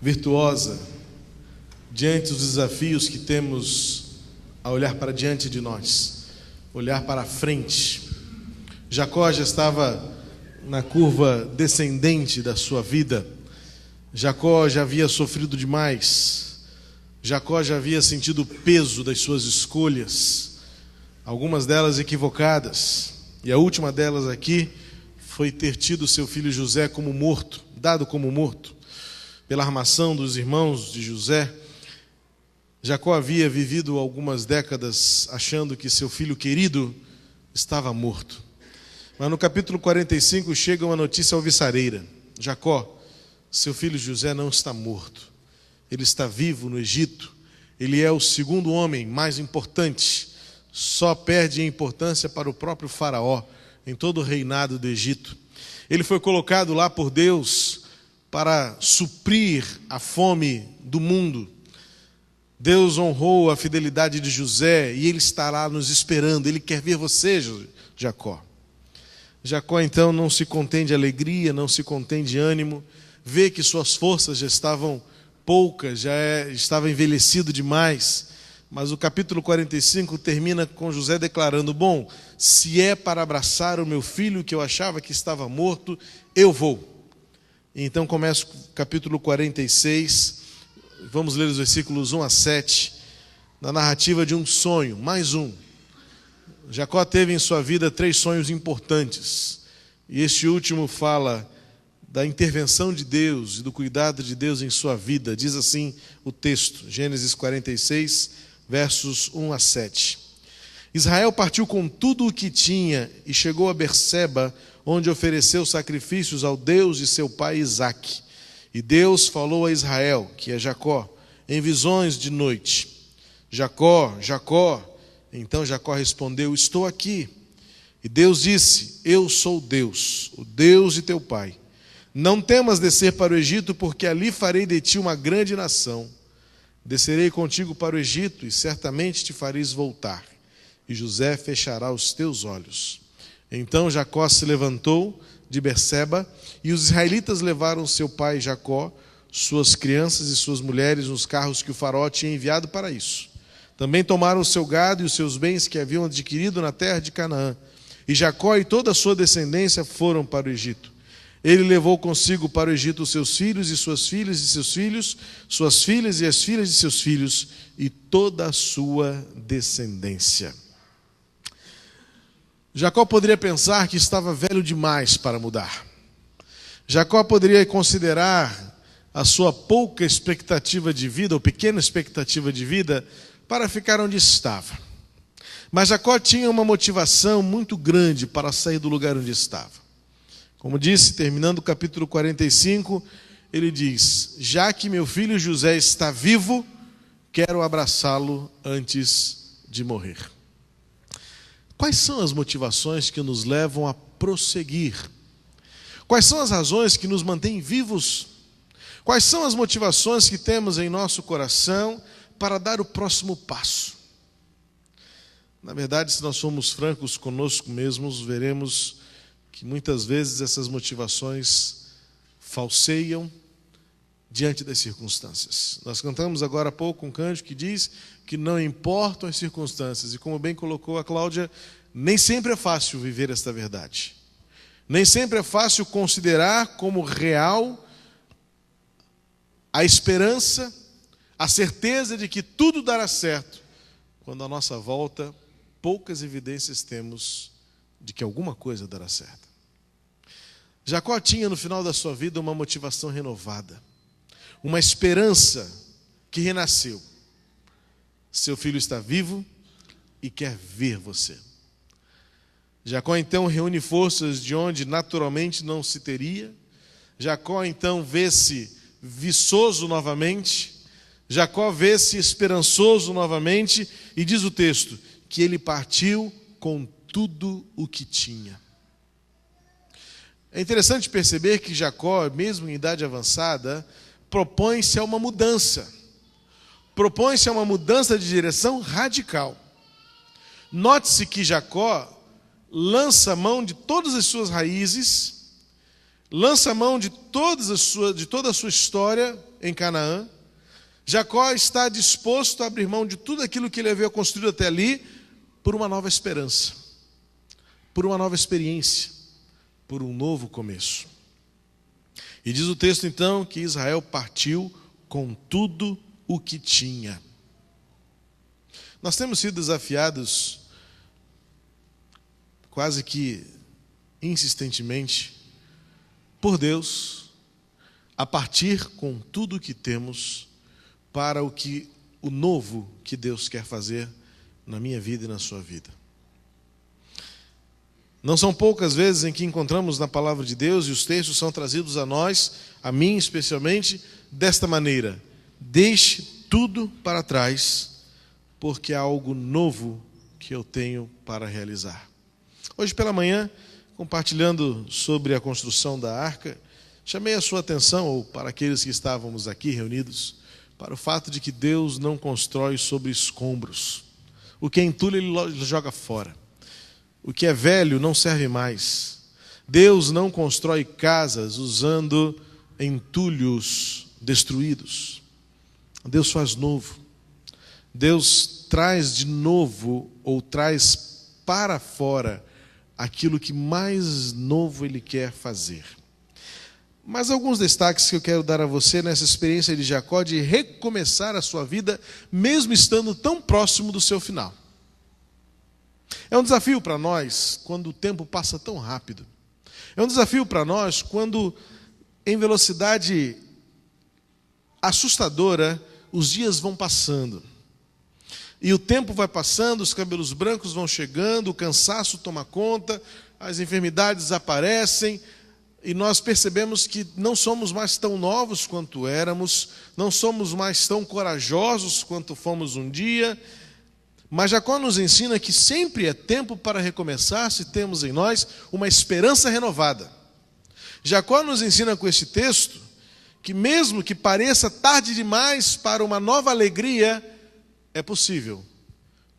virtuosa diante dos desafios que temos a olhar para diante de nós, olhar para a frente. Jacó já estava na curva descendente da sua vida. Jacó já havia sofrido demais. Jacó já havia sentido o peso das suas escolhas, algumas delas equivocadas. E a última delas aqui foi ter tido seu filho José como morto, dado como morto, pela armação dos irmãos de José. Jacó havia vivido algumas décadas achando que seu filho querido estava morto. Mas no capítulo 45 chega uma notícia alvissareira: Jacó, seu filho José não está morto, ele está vivo no Egito. Ele é o segundo homem mais importante, só perde em importância para o próprio faraó em todo o reinado do Egito. Ele foi colocado lá por Deus para suprir a fome do mundo. Deus honrou a fidelidade de José e ele está lá nos esperando. Ele quer ver você, Jacó. Jacó então não se contém de alegria, não se contém de ânimo, vê que suas forças já estavam poucas, estava envelhecido demais. Mas o capítulo 45 termina com José declarando: bom, se é para abraçar o meu filho que eu achava que estava morto, eu vou. E então começa o capítulo 46, vamos ler os versículos 1 a 7, na narrativa de um sonho, mais um. Jacó teve em sua vida 3 sonhos importantes, e este último fala da intervenção de Deus e do cuidado de Deus em sua vida. Diz assim o texto, Gênesis 46, versos 1 a 7. Israel partiu com tudo o que tinha e chegou a Berseba, onde ofereceu sacrifícios ao Deus de seu pai Isaque. E Deus falou a Israel, que é Jacó, em visões de noite: Jacó, Jacó. Então Jacó respondeu: estou aqui. E Deus disse: eu sou Deus, o Deus de teu pai. Não temas descer para o Egito, porque ali farei de ti uma grande nação. Descerei contigo para o Egito, e certamente te fareis voltar, e José fechará os teus olhos. Então Jacó se levantou de Berseba, e os israelitas levaram seu pai Jacó, suas crianças e suas mulheres nos carros que o faraó tinha enviado para isso. Também tomaram o seu gado e os seus bens que haviam adquirido na terra de Canaã. E Jacó e toda a sua descendência foram para o Egito. Ele levou consigo para o Egito os seus filhos e suas filhas e seus filhos, suas filhas e as filhas de seus filhos, e toda a sua descendência. Jacó poderia pensar que estava velho demais para mudar. Jacó poderia considerar a sua pouca expectativa de vida, ou pequena expectativa de vida, para ficar onde estava. Mas Jacó tinha uma motivação muito grande para sair do lugar onde estava. Como disse, terminando o capítulo 45, ele diz: já que meu filho José está vivo, quero abraçá-lo antes de morrer. Quais são as motivações que nos levam a prosseguir? Quais são as razões que nos mantêm vivos? Quais são as motivações que temos em nosso coração para dar o próximo passo? Na verdade, se nós formos francos conosco mesmos, veremos que muitas vezes essas motivações falseiam diante das circunstâncias. Nós cantamos agora há pouco um cântico que diz que não importam as circunstâncias, e como bem colocou a Cláudia, nem sempre é fácil viver esta verdade. Nem sempre é fácil considerar como real a esperança, a certeza de que tudo dará certo, quando à nossa volta poucas evidências temos de que alguma coisa dará certo. Jacó tinha no final da sua vida uma motivação renovada, uma esperança que renasceu. Seu filho está vivo e quer ver você. Jacó então reúne forças de onde naturalmente não se teria. Jacó então vê-se viçoso novamente. Jacó vê-se esperançoso novamente, e diz o texto que ele partiu com tudo o que tinha. É interessante perceber que Jacó, mesmo em idade avançada, propõe-se a uma mudança. Propõe-se a uma mudança de direção radical. Note-se que Jacó lança mão de todas as suas raízes, lança mão de toda a sua história em Canaã. Jacó está disposto a abrir mão de tudo aquilo que ele havia construído até ali por uma nova esperança, por uma nova experiência, por um novo começo. E diz o texto então que Israel partiu com tudo o que tinha. Nós temos sido desafiados quase que insistentemente por Deus a partir com tudo o que temos para o novo que Deus quer fazer na minha vida e na sua vida. Não são poucas vezes em que encontramos na palavra de Deus, e os textos são trazidos a nós, a mim especialmente, desta maneira: deixe tudo para trás, porque há algo novo que eu tenho para realizar. Hoje pela manhã, compartilhando sobre a construção da arca, chamei a sua atenção, ou para aqueles que estávamos aqui reunidos, para o fato de que Deus não constrói sobre escombros. O que é entulho, Ele joga fora. O que é velho não serve mais. Deus não constrói casas usando entulhos destruídos. Deus faz novo. Deus traz de novo, ou traz para fora, aquilo que mais novo Ele quer fazer. Mas alguns destaques que eu quero dar a você nessa experiência de Jacó de recomeçar a sua vida, mesmo estando tão próximo do seu final. É um desafio para nós quando o tempo passa tão rápido. É um desafio para nós quando, em velocidade assustadora, os dias vão passando. E o tempo vai passando, os cabelos brancos vão chegando, o cansaço toma conta, as enfermidades aparecem, e nós percebemos que não somos mais tão novos quanto éramos, não somos mais tão corajosos quanto fomos um dia. Mas Jacó nos ensina que sempre é tempo para recomeçar se temos em nós uma esperança renovada. Jacó nos ensina com este texto que mesmo que pareça tarde demais para uma nova alegria, é possível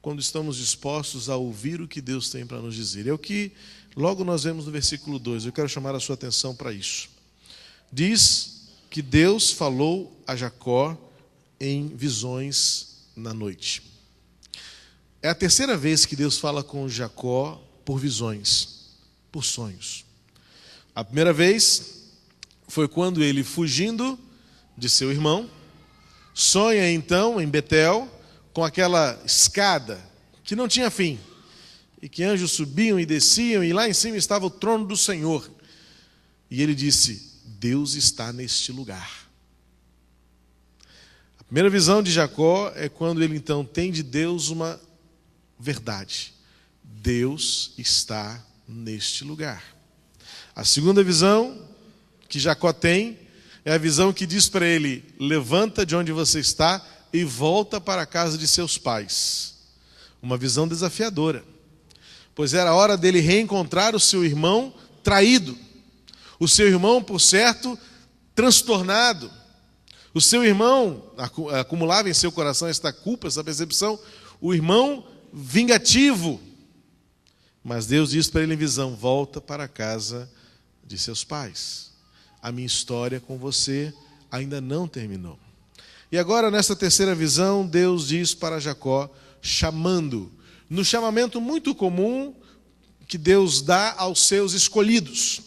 quando estamos dispostos a ouvir o que Deus tem para nos dizer. É o que logo nós vemos no versículo 2. Eu quero chamar a sua atenção para isso. Diz que Deus falou a Jacó em visões na noite. É a terceira vez que Deus fala com Jacó por visões, por sonhos. A primeira vez foi quando ele, fugindo de seu irmão, sonha então em Betel com aquela escada que não tinha fim, e que anjos subiam e desciam, e lá em cima estava o trono do Senhor. E ele disse: Deus está neste lugar. A primeira visão de Jacó é quando ele então tem de Deus uma verdade: Deus está neste lugar. A segunda visão que Jacó tem é a visão que diz para ele: levanta de onde você está e volta para a casa de seus pais. Uma visão desafiadora, pois era a hora dele reencontrar o seu irmão traído, o seu irmão, por certo, transtornado. O seu irmão acumulava em seu coração esta culpa, essa percepção, o irmão vingativo. Mas Deus diz para ele em visão: volta para a casa de seus pais. A minha história com você ainda não terminou. E agora, nessa terceira visão, Deus diz para Jacó, chamando, no chamamento muito comum que Deus dá aos seus escolhidos.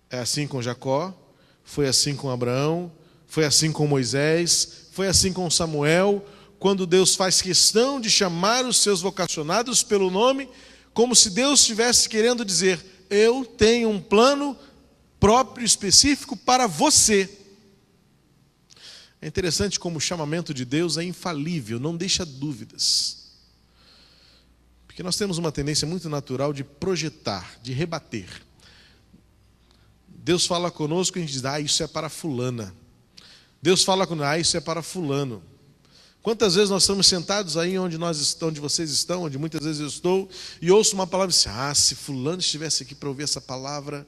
É assim com Jacó, foi assim com Abraão, foi assim com Moisés, foi assim com Samuel, quando Deus faz questão de chamar os seus vocacionados pelo nome, como se Deus estivesse querendo dizer: eu tenho um plano próprio, específico para você. É interessante como o chamamento de Deus é infalível, não deixa dúvidas. Porque nós temos uma tendência muito natural de projetar, de rebater. Deus fala conosco e a gente diz: isso é para fulana. Deus fala conosco: isso é para fulano. Quantas vezes nós estamos sentados aí onde vocês estão, onde muitas vezes eu estou, e ouço uma palavra e digo: se fulano estivesse aqui para ouvir essa palavra.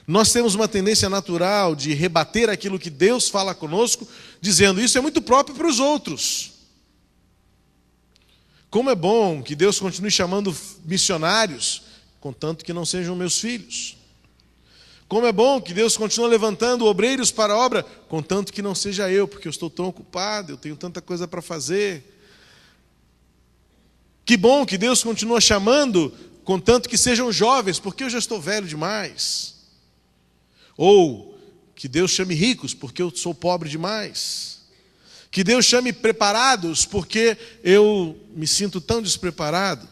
Nós temos uma tendência natural de rebater aquilo que Deus fala conosco, dizendo: isso é muito próprio para os outros. Como é bom que Deus continue chamando missionários, contanto que não sejam meus filhos. Como é bom que Deus continua levantando obreiros para a obra, contanto que não seja eu, porque eu estou tão ocupado, eu tenho tanta coisa para fazer. Que bom que Deus continua chamando, contanto que sejam jovens, porque eu já estou velho demais. Ou que Deus chame ricos, porque eu sou pobre demais. Que Deus chame preparados, porque eu me sinto tão despreparado.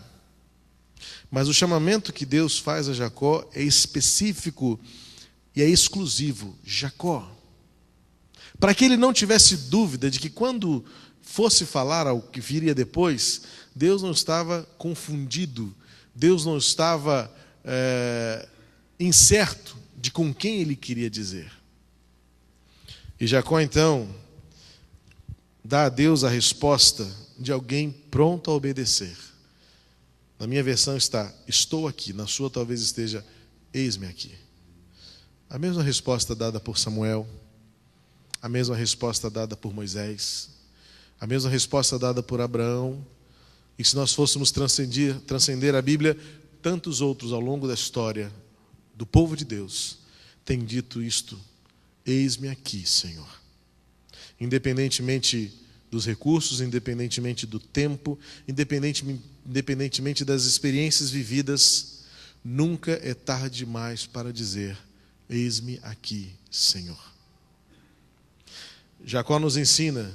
Mas o chamamento que Deus faz a Jacó é específico e é exclusivo. Jacó. Para que ele não tivesse dúvida de que quando fosse falar ao que viria depois, Deus não estava confundido, Deus não estava incerto de com quem ele queria dizer. E Jacó então dá a Deus a resposta de alguém pronto a obedecer. Na minha versão está, estou aqui. Na sua talvez esteja, eis-me aqui. A mesma resposta dada por Samuel, a mesma resposta dada por Moisés, a mesma resposta dada por Abraão. E se nós fôssemos transcender a Bíblia, tantos outros ao longo da história do povo de Deus têm dito isto, eis-me aqui, Senhor. Independentemente dos recursos, independentemente do tempo, independentemente das experiências vividas, nunca é tarde demais para dizer, eis-me aqui, Senhor. Jacó nos ensina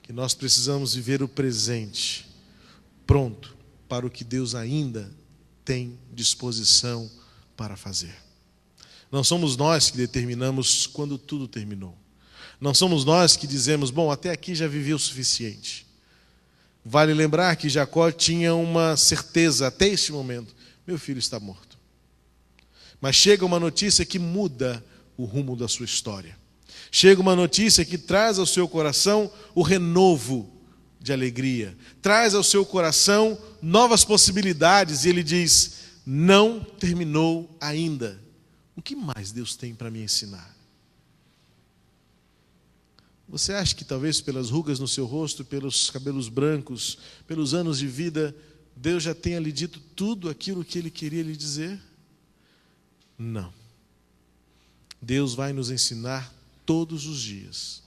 que nós precisamos viver o presente, pronto para o que Deus ainda tem disposição para fazer. Não somos nós que determinamos quando tudo terminou. Não somos nós que dizemos, bom, até aqui já vivi o suficiente. Vale lembrar que Jacó tinha uma certeza até este momento, meu filho está morto. Mas chega uma notícia que muda o rumo da sua história. Chega uma notícia que traz ao seu coração o renovo de alegria. Traz ao seu coração novas possibilidades. E ele diz, não terminou ainda. O que mais Deus tem para me ensinar? Você acha que talvez pelas rugas no seu rosto, pelos cabelos brancos, pelos anos de vida, Deus já tenha lhe dito tudo aquilo que Ele queria lhe dizer? Não. Deus vai nos ensinar todos os dias,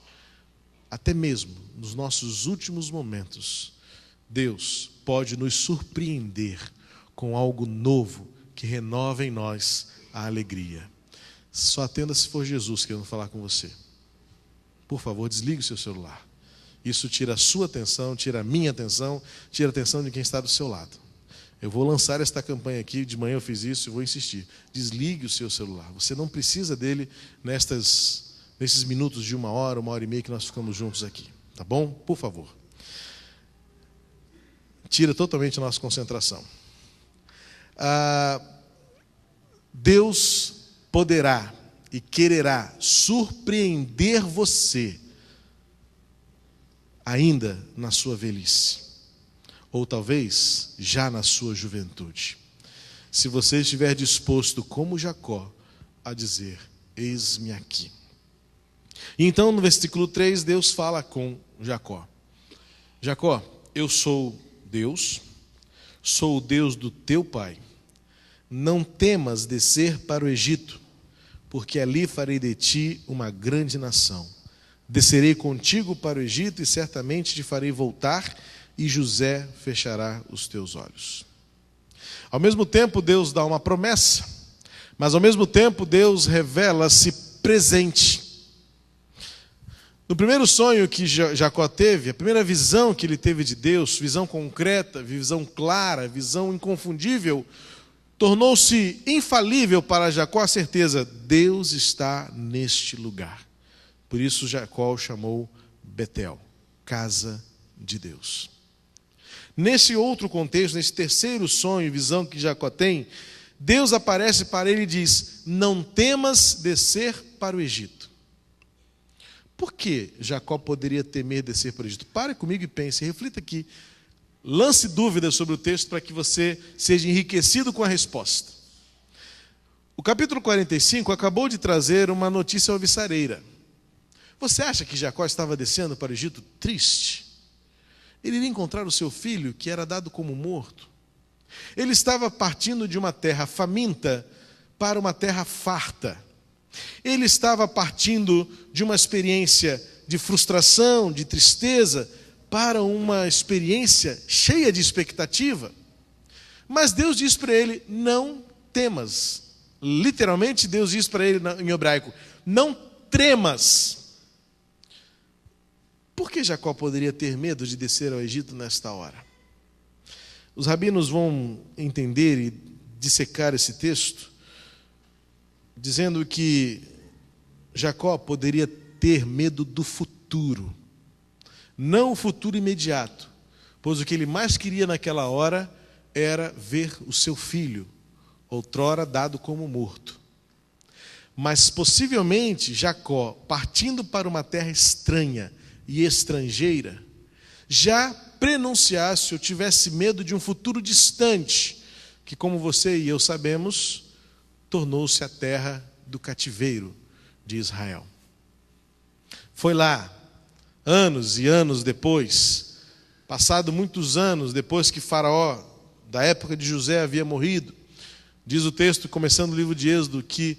até mesmo nos nossos últimos momentos. Deus pode nos surpreender com algo novo que renova em nós a alegria. Só atenda se for Jesus querendo falar com você. Por favor, desligue o seu celular. Isso tira a sua atenção, tira a minha atenção, tira a atenção de quem está do seu lado. Eu vou lançar esta campanha aqui, de manhã eu fiz isso e vou insistir. Desligue o seu celular. Você não precisa dele nesses minutos de 1 hora, 1h30 que nós ficamos juntos aqui. Tá bom? Por favor. Tira totalmente a nossa concentração. Deus poderá e quererá surpreender você ainda na sua velhice, ou talvez já na sua juventude, se você estiver disposto, como Jacó, a dizer, eis-me aqui. E então no versículo 3, Deus fala com Jacó. Jacó, eu sou Deus, sou o Deus do teu pai. Não temas descer para o Egito, porque ali farei de ti uma grande nação. Descerei contigo para o Egito e certamente te farei voltar, e José fechará os teus olhos. Ao mesmo tempo, Deus dá uma promessa, mas ao mesmo tempo, Deus revela-se presente. No primeiro sonho que Jacó teve, a primeira visão que ele teve de Deus, visão concreta, visão clara, visão inconfundível, tornou-se infalível para Jacó a certeza, Deus está neste lugar. Por isso Jacó o chamou Betel, casa de Deus. Nesse outro contexto, nesse terceiro sonho e visão que Jacó tem, Deus aparece para ele e diz, não temas descer para o Egito. Por que Jacó poderia temer descer para o Egito? Pare comigo e pense, reflita aqui. Lance dúvidas sobre o texto para que você seja enriquecido com a resposta. O capítulo 45 acabou de trazer uma notícia alvissareira. Você acha que Jacó estava descendo para o Egito triste? Ele iria encontrar o seu filho, que era dado como morto. Ele estava partindo de uma terra faminta para uma terra farta. Ele estava partindo de uma experiência de frustração, de tristeza, para uma experiência cheia de expectativa. Mas Deus diz para ele: não temas. Literalmente, Deus diz para ele em hebraico: não tremas. Por que Jacó poderia ter medo de descer ao Egito nesta hora? Os rabinos vão entender e dissecar esse texto, dizendo que Jacó poderia ter medo do futuro, não o futuro imediato, pois o que ele mais queria naquela hora era ver o seu filho, outrora dado como morto. Mas possivelmente Jacó, partindo para uma terra estranha e estrangeira, já prenunciasse ou tivesse medo de um futuro distante, que, como você e eu sabemos, tornou-se a terra do cativeiro de Israel. Foi lá, anos e anos depois, passado muitos anos depois que Faraó, da época de José, havia morrido, diz o texto, começando o livro de Êxodo, que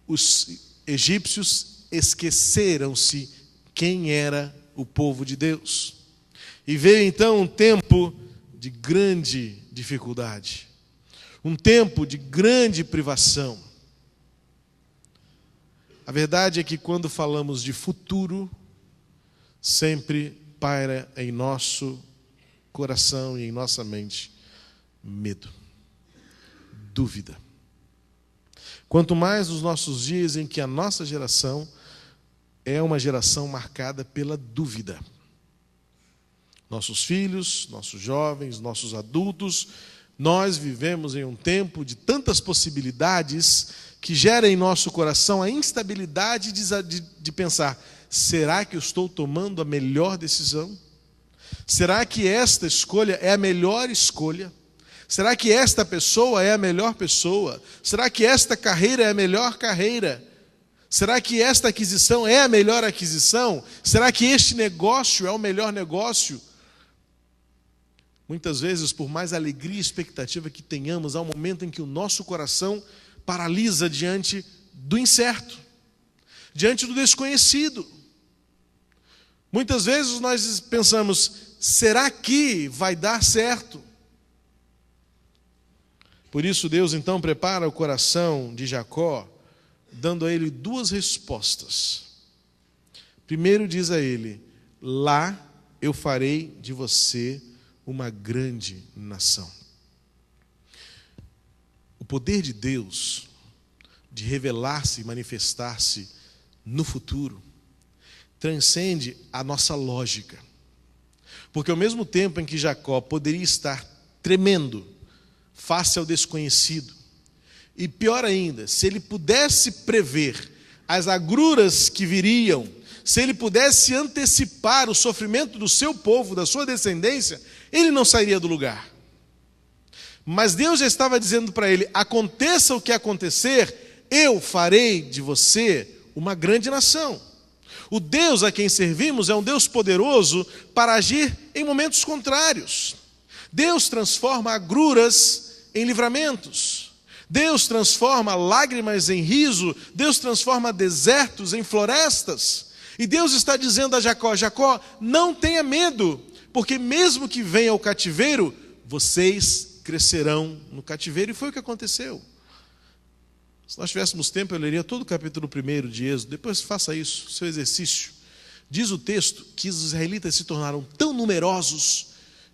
os egípcios esqueceram-se quem era o povo de Deus. E veio então um tempo de grande dificuldade, um tempo de grande privação. A verdade é que quando falamos de futuro, sempre paira em nosso coração e em nossa mente medo, dúvida. Quanto mais nos nossos dias em que a nossa geração é uma geração marcada pela dúvida. Nossos filhos, nossos jovens, nossos adultos, nós vivemos em um tempo de tantas possibilidades que gera em nosso coração a instabilidade de pensar: será que eu estou tomando a melhor decisão? Será que esta escolha é a melhor escolha? Será que esta pessoa é a melhor pessoa? Será que esta carreira é a melhor carreira? Será que esta aquisição é a melhor aquisição? Será que este negócio é o melhor negócio? Muitas vezes, por mais alegria e expectativa que tenhamos, há um momento em que o nosso coração paralisa diante do incerto, diante do desconhecido. Muitas vezes nós pensamos: será que vai dar certo? Por isso Deus então prepara o coração de Jacó, dando a ele duas respostas. Primeiro diz a ele: lá eu farei de você uma grande nação. O poder de Deus de revelar-se e manifestar-se no futuro transcende a nossa lógica. Porque ao mesmo tempo em que Jacó poderia estar tremendo face ao desconhecido, e pior ainda, se ele pudesse prever as agruras que viriam, se ele pudesse antecipar o sofrimento do seu povo, da sua descendência, ele não sairia do lugar. Mas Deus já estava dizendo para ele: aconteça o que acontecer, eu farei de você uma grande nação. O Deus a quem servimos é um Deus poderoso para agir em momentos contrários. Deus transforma agruras em livramentos. Deus transforma lágrimas em riso. Deus transforma desertos em florestas. E Deus está dizendo a Jacó: Jacó, não tenha medo, porque mesmo que venha o cativeiro, vocês crescerão no cativeiro. E foi o que aconteceu. Se nós tivéssemos tempo, eu leria todo o capítulo 1 de Êxodo. Depois faça isso, seu exercício. Diz o texto que os israelitas se tornaram tão numerosos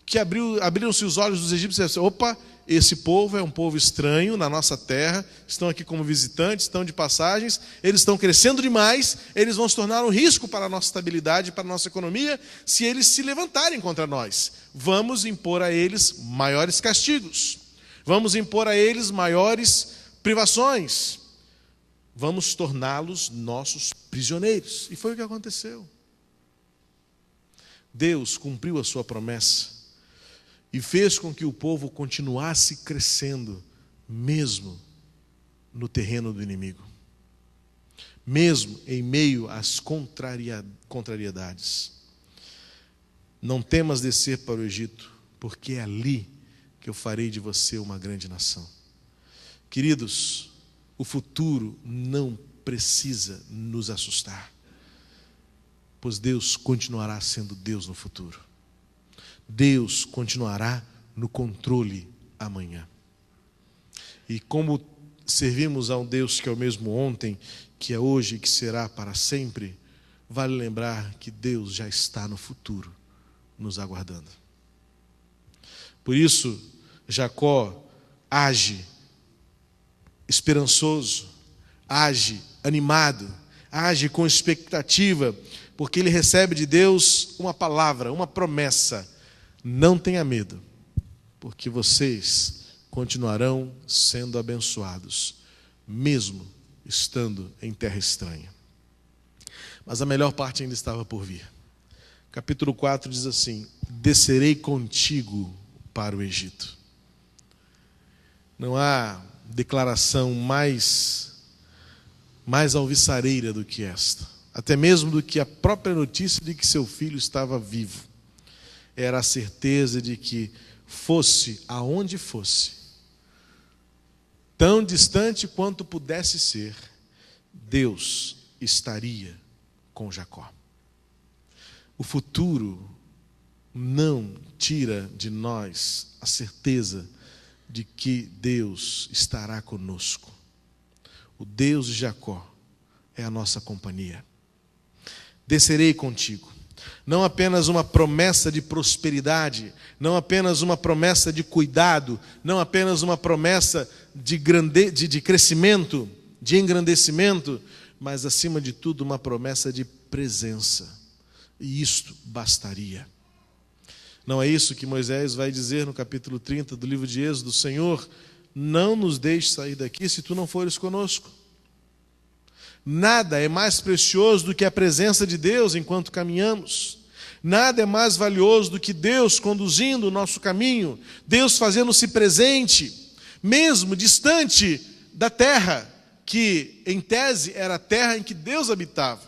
que abriram-se os olhos dos egípcios e disseram: opa, esse povo é um povo estranho na nossa terra, estão aqui como visitantes, estão de passagens, eles estão crescendo demais, eles vão se tornar um risco para a nossa estabilidade, para a nossa economia, se eles se levantarem contra nós. Vamos impor a eles maiores castigos, vamos impor a eles maiores privações, vamos torná-los nossos prisioneiros. E foi o que aconteceu. Deus cumpriu a sua promessa e fez com que o povo continuasse crescendo, mesmo no terreno do inimigo, mesmo em meio às contrariedades. Não temas descer para o Egito, porque é ali que eu farei de você uma grande nação. Queridos, o futuro não precisa nos assustar, pois Deus continuará sendo Deus no futuro. Deus continuará no controle amanhã. E como servimos a um Deus que é o mesmo ontem, que é hoje e que será para sempre, vale lembrar que Deus já está no futuro, nos aguardando. Por isso, Jacó age esperançoso, age animado, age com expectativa, porque ele recebe de Deus uma palavra, uma promessa: não tenha medo, porque vocês continuarão sendo abençoados, mesmo estando em terra estranha. Mas a melhor parte ainda estava por vir. Capítulo 4 diz assim: descerei contigo para o Egito. Não há declaração mais alvissareira do que esta, até mesmo do que a própria notícia de que seu filho estava vivo. Era a certeza de que, fosse aonde fosse, tão distante quanto pudesse ser, Deus estaria com Jacó. O futuro não tira de nós a certeza de que Deus estará conosco. O Deus de Jacó é a nossa companhia. Descerei contigo. Não apenas uma promessa de prosperidade, não apenas uma promessa de cuidado, não apenas uma promessa de crescimento, de engrandecimento, mas acima de tudo uma promessa de presença. E isto bastaria. Não é isso que Moisés vai dizer no capítulo 30 do livro de Êxodo: Senhor, não nos deixe sair daqui se tu não fores conosco. Nada é mais precioso do que a presença de Deus enquanto caminhamos. Nada é mais valioso do que Deus conduzindo o nosso caminho, Deus fazendo-se presente, mesmo distante da terra, que em tese era a terra em que Deus habitava.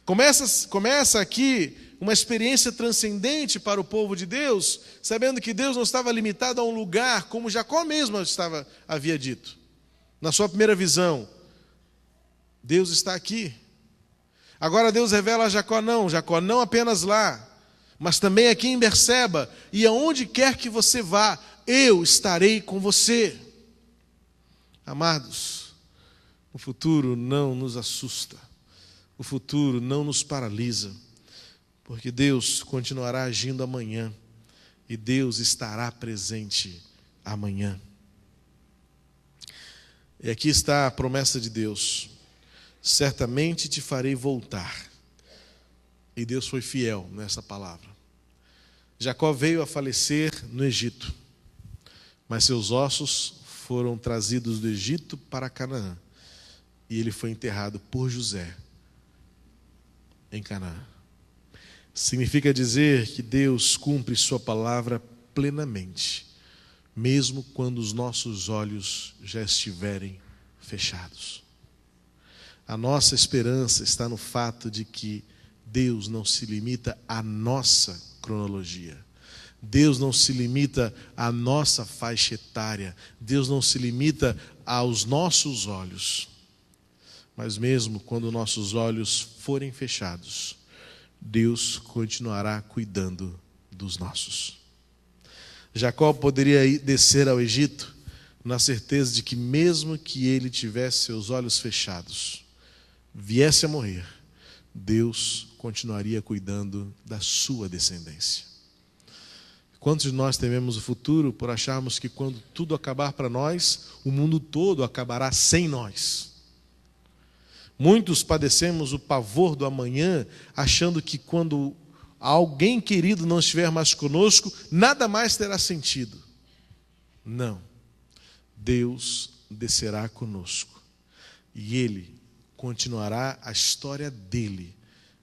Começa aqui uma experiência transcendente para o povo de Deus, sabendo que Deus não estava limitado a um lugar, como Jacó mesmo havia dito. Na sua primeira visão, Deus está aqui. Agora Deus revela a Jacó não apenas lá, mas também aqui em Berseba, e aonde quer que você vá, eu estarei com você. Amados, o futuro não nos assusta, o futuro não nos paralisa, porque Deus continuará agindo amanhã, e Deus estará presente amanhã. E aqui está a promessa de Deus: certamente te farei voltar. E Deus foi fiel nessa palavra. Jacó veio a falecer no Egito, mas seus ossos foram trazidos do Egito para Canaã, e ele foi enterrado por José em Canaã. Significa dizer que Deus cumpre sua palavra plenamente, mesmo quando os nossos olhos já estiverem fechados. A nossa esperança está no fato de que Deus não se limita à nossa cronologia. Deus não se limita à nossa faixa etária. Deus não se limita aos nossos olhos. Mas mesmo quando nossos olhos forem fechados, Deus continuará cuidando dos nossos. Jacó poderia descer ao Egito na certeza de que, mesmo que ele tivesse seus olhos fechados, viesse a morrer, Deus continuaria cuidando da sua descendência. Quantos de nós tememos o futuro por acharmos que quando tudo acabar para nós, o mundo todo acabará sem nós? Muitos padecemos o pavor do amanhã, achando que quando alguém querido não estiver mais conosco, nada mais terá sentido. Não. Deus descerá conosco, e Ele continuará a história dele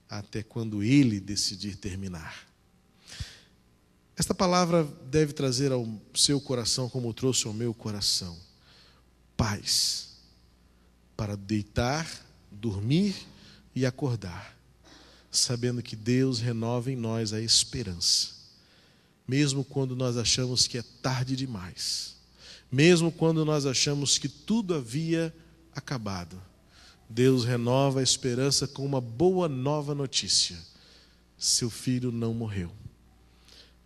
até quando ele decidir terminar. Esta palavra deve trazer ao seu coração, como trouxe ao meu coração, paz para deitar, dormir e acordar, sabendo que Deus renova em nós a esperança, mesmo quando nós achamos que é tarde demais, mesmo quando nós achamos que tudo havia acabado. Deus renova a esperança com uma boa nova notícia: seu filho não morreu.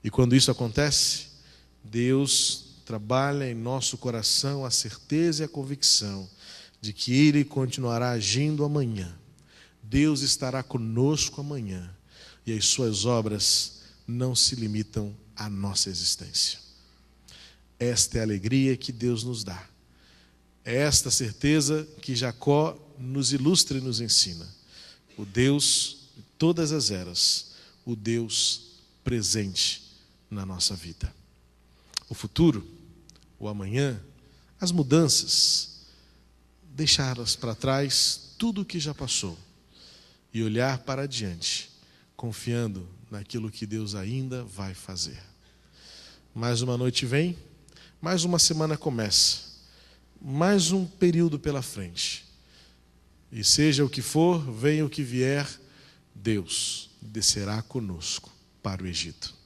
E quando isso acontece, Deus trabalha em nosso coração a certeza e a convicção de que Ele continuará agindo amanhã. Deus estará conosco amanhã, e as suas obras não se limitam à nossa existência. Esta é a alegria que Deus nos dá. É esta certeza que Jacó nos ilustra e nos ensina. O Deus de todas as eras, o Deus presente na nossa vida. O futuro, o amanhã, as mudanças, deixá-las para trás tudo o que já passou e olhar para adiante, confiando naquilo que Deus ainda vai fazer. Mais uma noite vem, mais uma semana começa, mais um período pela frente. E seja o que for, venha o que vier, Deus descerá conosco para o Egito.